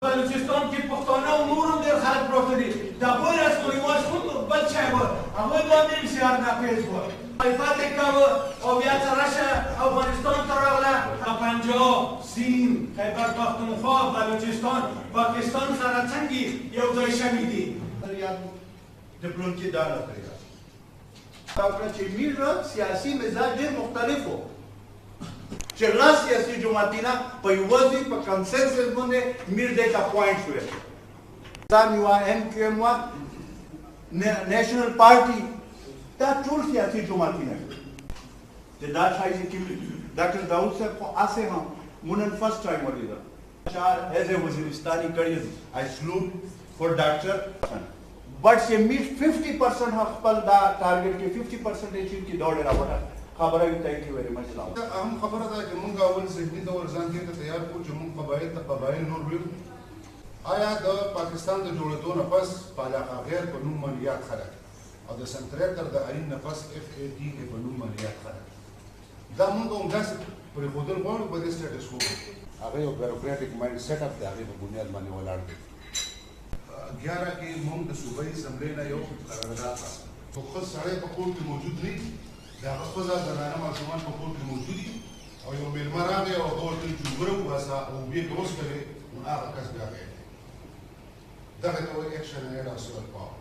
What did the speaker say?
بلوچستان کې پښتانه او نور هم ډېر خلک پراته دي د هغوی رسم رواج خود بل شی و هغوی باندې انشعار ناپیز و مخالفت یې کوه او بیا څه رشه افغانستان ته راغله پنجاب سیند خیبر پښتونخوا بلوچستان پاکستان سره څنګه یو ځای شوي دي ډیپلوم کې دا نه کوي چې میرا سیاسي مزاج ډېر مختلف و چې لا سیاسي جماعتونه په یوازې په کنسنسس باندې میر دې کا پوینټ شوی دا نیو ام کیو ام نېشنل پارټي دا ټول سیاسي جماعتونه چې دا شای چې ډاکټر داود صاحب خو اسه هم مونږ فرست ټایم ولیدا چار ایز ا وزیرستاني کړی I salute for doctor but she meet 50% خپل دا ټارګټ کې 50% کې دوړ راوړل خبره وي thank you very much اهم خبره ده چې موږ اول ذهني تور ځان کې تیار کړو چې موږ قبایل نور ویو آیا د پاکستان د جوړېدو نه پس پالاقا غیر په نوم مالیات خلک او د سنتریتر د اړین نه پس FAD په نوم مالیات خلک دا موږ هم داسې پرې ښودل غواړو په دې سټیټس کو هغه یو بیوروکراټیک مایند سیټ اپ دی هغې په بنیاد باندې ولاړ دی 11 کې موږ د صوبایي اسمبلۍ نه یو قرارداد خو ښه سړی په کور کې موجود نه وي د هغه ښځه زنانه ماشومان په کور کې موجود دي او یو مېلمه راغی او هغه ورته چې وګوره وباسه او اوبې که وڅښلې نو هغه کس بیا غیر دی دغه ته وایي اکشن اینډ او سیول پاور